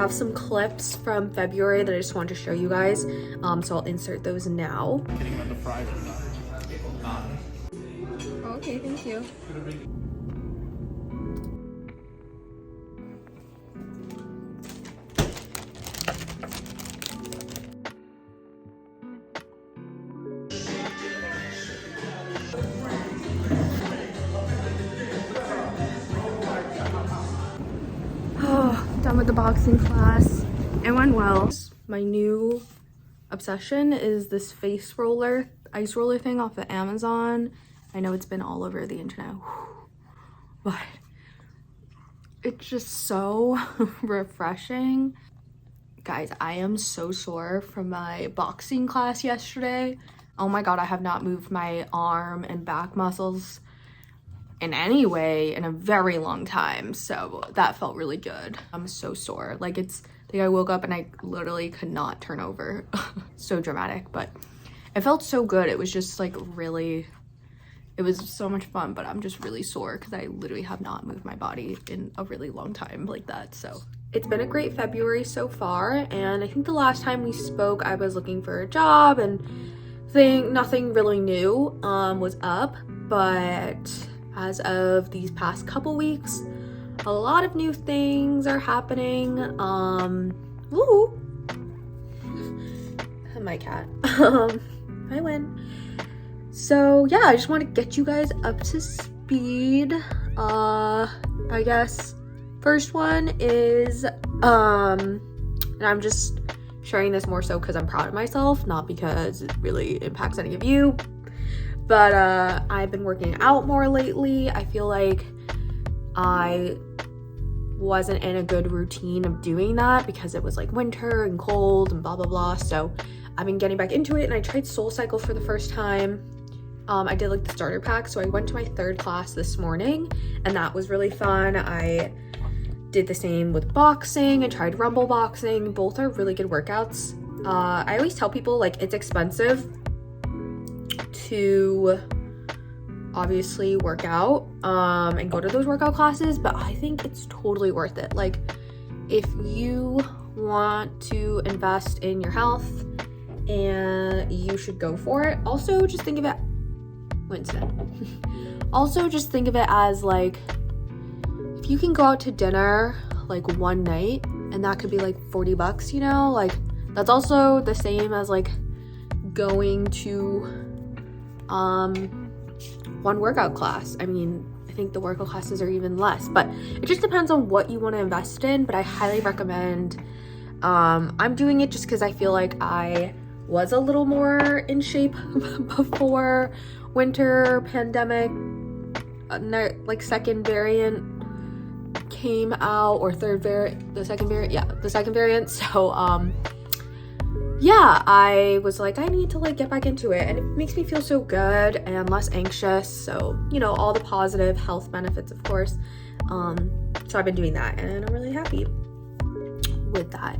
have some clips from February that I just wanted to show you guys. So I'll insert those now. Getting them the fries or not. Okay, thank you. Oh, done with the boxing class. It went well. My new obsession is this face roller, ice roller thing off of Amazon. I know it's been all over the internet, but it's just so refreshing. Guys, I am so sore from my boxing class yesterday. Oh my God, I have not moved my arm and back muscles in any way in a very long time, so that felt really good. I'm so sore. Like, I woke up and I literally could not turn over. So dramatic, but it felt so good. It was just like really, it was so much fun, but I'm just really sore because I literally have not moved my body in a really long time like that. So it's been a great February so far, and I think the last time we spoke I was looking for a job and nothing really new was up, but as of these past couple weeks, a lot of new things are happening. Woo! My cat. I win. So yeah, I just want to get you guys up to speed. I guess first one is and I'm just sharing this more so because I'm proud of myself, not because it really impacts any of you. But I've been working out more lately. I feel like I wasn't in a good routine of doing that because it was like winter and cold and blah blah blah. So I've been getting back into it, and I tried SoulCycle for the first time. I did like the starter pack, so I went to my 3rd class this morning, and that was really fun. I did the same with boxing. I tried Rumble boxing. Both are really good workouts. I always tell people, like, it's expensive to obviously work out and go to those workout classes, but I think it's totally worth it. Like, if you want to invest in your health, and you should go for it. Also, just think of it, Winston. Also, just think of it as like, if you can go out to dinner like one night, and that could be like $40, you know, like that's also the same as like going to one workout class. I mean, I think the workout classes are even less, but it just depends on what you want to invest in. But I highly recommend. I'm doing it just because I feel like I was a little more in shape before winter pandemic, like second variant came out, or third variant, the second variant. So yeah, I was like, I need to like get back into it, and it makes me feel so good and less anxious. So, you know, all the positive health benefits, of course. So I've been doing that, and I'm really happy with that.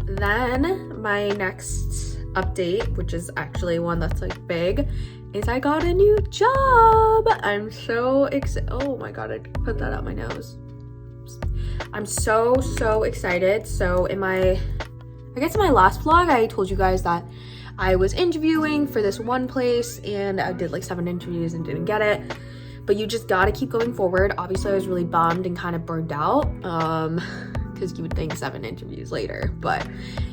Then my next update, which is actually one that's like big, is I got a new job. I'm so excited. Oh my God, I put that out my nose. I'm so excited. So in my last vlog, I told you guys that I was interviewing for this one place, and I did like 7 interviews and didn't get it. But you just gotta keep going forward. Obviously, I was really bummed and kind of burned out. Because you would think 7 interviews later, but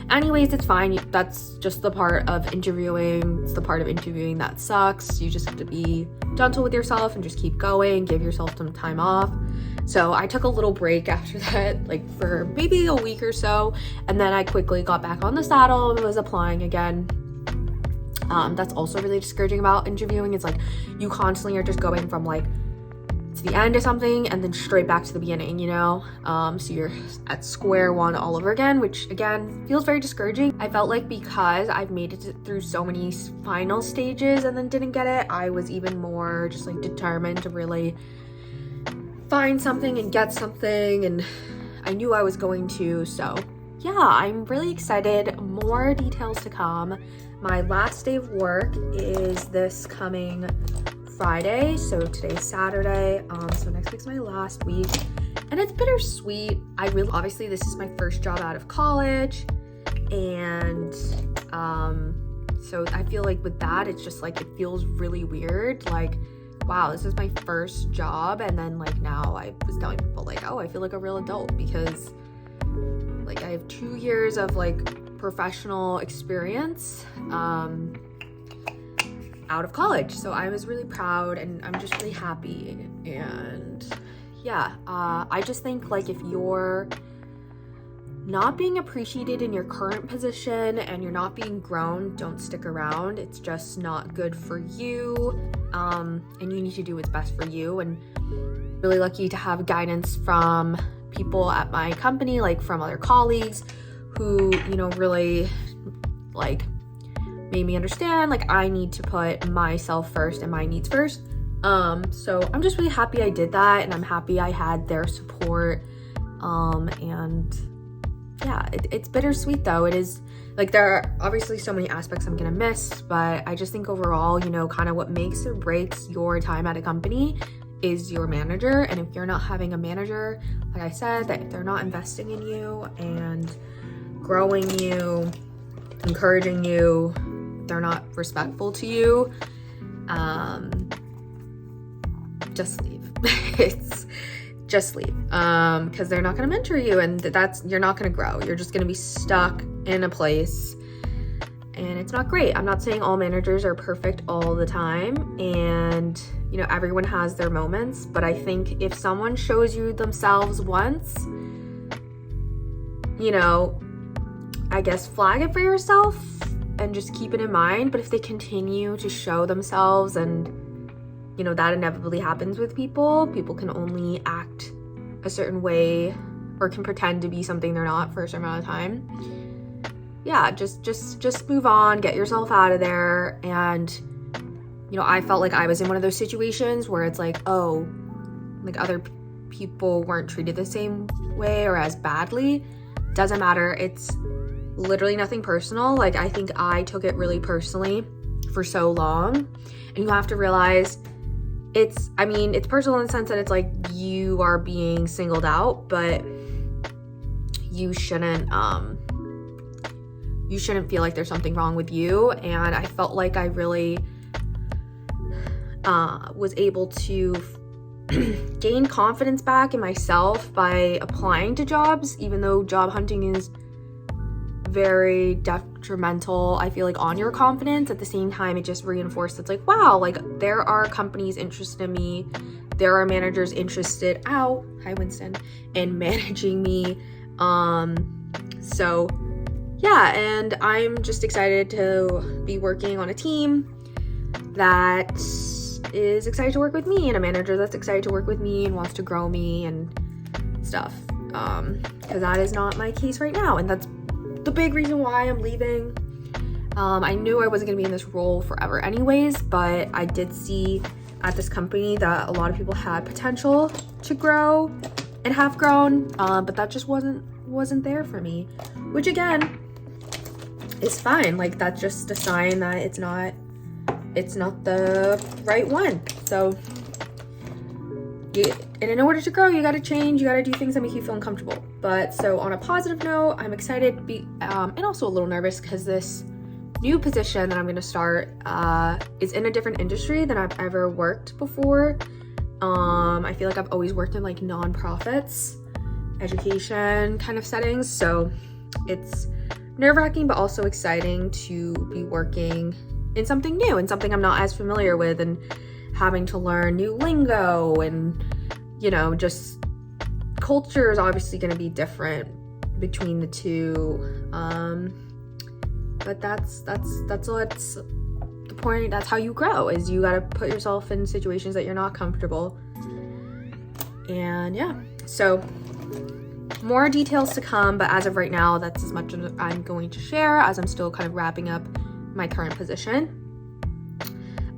anyways, it's fine. That's just the part of interviewing. It's the part of interviewing that sucks. You just have to be gentle with yourself and just keep going, give yourself some time off. So I took a little break after that, like for maybe a week or so, and then I quickly got back on the saddle and was applying again. That's also really discouraging about interviewing. It's like you constantly are just going from like to the end of something and then straight back to the beginning, you know? So you're at square one all over again, which again feels very discouraging. I felt like because I've made it through so many final stages and then didn't get it, I was even more just like determined to really find something and get something, and I knew I was going to. So yeah, I'm really excited. More details to come. My last day of work is this coming Friday, so today's Saturday, so next week's my last week, and it's bittersweet. Obviously this is my first job out of college, and so I feel like with that, it's just like, it feels really weird. Like, wow, this is my first job. And then like now I was telling people like, oh, I feel like a real adult because like I have 2 years of like professional experience out of college. So I was really proud, and I'm just really happy. And yeah, I just think like if you're not being appreciated in your current position and you're not being grown, don't stick around. It's just not good for you, and you need to do what's best for you. And really lucky to have guidance from people at my company, like from other colleagues who, you know, really like made me understand like I need to put myself first and my needs first. So I'm just really happy I did that, and I'm happy I had their support. And yeah, it's bittersweet though. It is like, there are obviously so many aspects I'm gonna miss, but I just think overall, you know, kind of what makes or breaks your time at a company is your manager. And if you're not having a manager, like I said, that if they're not investing in you and growing you, encouraging you, they're not respectful to you, just leave. Just leave, because they're not going to mentor you, and you're not going to grow. You're just going to be stuck in a place, and it's not great. I'm not saying all managers are perfect all the time, and you know, everyone has their moments, but I think if someone shows you themselves once, you know, I guess flag it for yourself and just keep it in mind. But if they continue to show themselves, and you know, that inevitably happens with people can only act a certain way or can pretend to be something they're not for a certain amount of time. Yeah, just move on, get yourself out of there. And you know, I felt like I was in one of those situations where it's like, oh, like other people weren't treated the same way or as badly. Doesn't matter. It's literally nothing personal. Like, I think I took it really personally for so long, and you have to realize it's personal in the sense that it's like you are being singled out, but you shouldn't feel like there's something wrong with you. And I felt like I really was able to gain confidence back in myself by applying to jobs, even though job hunting is very detrimental, I feel like, on your confidence. At the same time, it just reinforced, it's like, wow, like there are companies interested in me, there are managers interested, hi Winston, in managing me. So yeah, and I'm just excited to be working on a team that is excited to work with me, and a manager that's excited to work with me and wants to grow me and stuff, because that is not my case right now, and that's the big reason why I'm leaving. I knew I wasn't gonna be in this role forever anyways, but I did see at this company that a lot of people had potential to grow and have grown, but that just wasn't there for me, which again is fine. Like, that's just a sign that it's not the right one. So and in order to grow, you gotta change, you gotta do things that make you feel uncomfortable. But so on a positive note, I'm excited to be, and also a little nervous because this new position that I'm gonna start is in a different industry than I've ever worked before. I feel like I've always worked in like nonprofits, education kind of settings. So it's nerve-wracking, but also exciting to be working in something new and something I'm not as familiar with, and having to learn new lingo, and you know, just culture is obviously going to be different between the two, but that's what's the point. That's how you grow, is you got to put yourself in situations that you're not comfortable. And yeah, so more details to come, but as of right now, that's as much as I'm going to share, as I'm still kind of wrapping up my current position.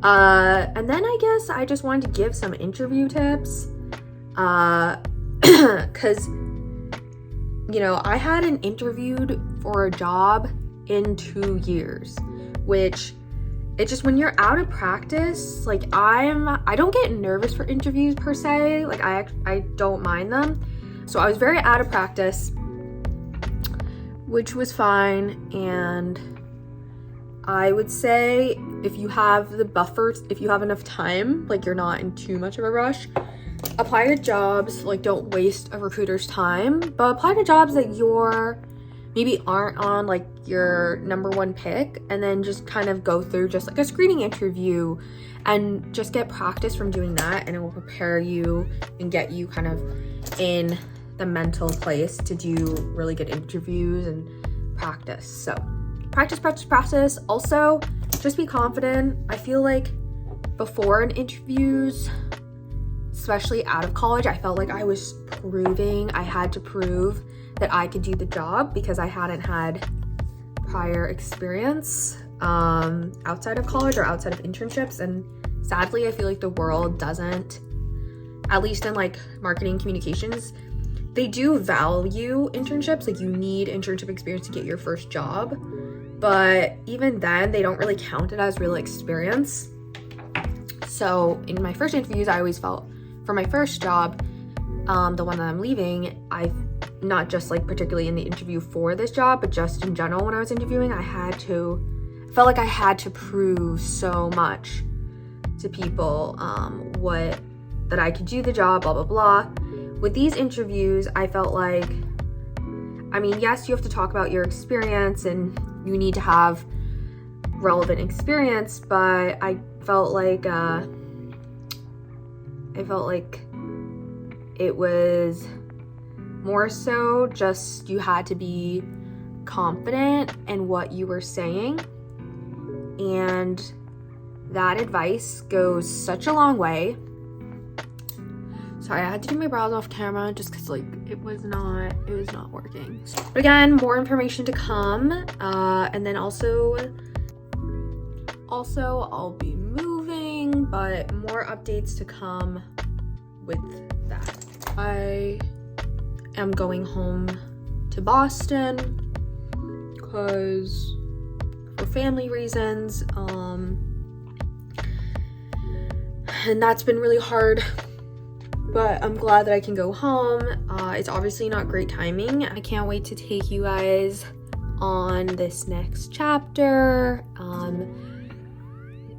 And then I guess I just wanted to give some interview tips, because you know, I hadn't interviewed for a job in 2 years, which it's just, when you're out of practice, like I don't get nervous for interviews per se, like I don't mind them, So I was very out of practice, which was fine. And I would say if you have the buffers, if you have enough time, like you're not in too much of a rush, apply to jobs. Like, don't waste a recruiter's time, but apply to jobs that you're maybe aren't on like your number one pick, and then just kind of go through just like a screening interview and just get practice from doing that, and it will prepare you and get you kind of in the mental place to do really good interviews and practice. So practice. Also, just be confident. I feel like before in interviews, especially out of college, I felt like I had to prove that I could do the job because I hadn't had prior experience outside of college or outside of internships. And sadly, I feel like the world doesn't, at least in like marketing communications, they do value internships. Like, you need internship experience to get your first job, but even then they don't really count it as real experience. So in my first interviews, I always felt for my first job, the one that I'm leaving, I've not just like particularly in the interview for this job, but just in general when I was interviewing, I felt like I had to prove so much to people that I could do the job, blah blah blah. With these interviews, I felt like, I mean, yes, you have to talk about your experience and you need to have relevant experience, but I felt like it was more so just you had to be confident in what you were saying, and that advice goes such a long way. Sorry, I had to do my brows off camera just because like it was not working. But again, more information to come, and then also I'll be moving, but more updates to come with that. I am going home to Boston because for family reasons, and that's been really hard, but I'm glad that I can go home. It's obviously not great timing. I can't wait to take you guys on this next chapter,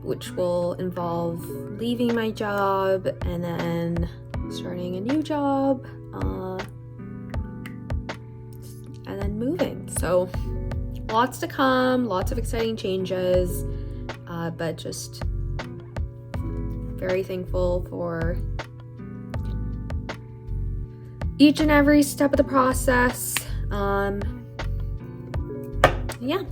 which will involve leaving my job and then starting a new job, and then moving. So lots to come, lots of exciting changes, but just very thankful for each and every step of the process. Yeah.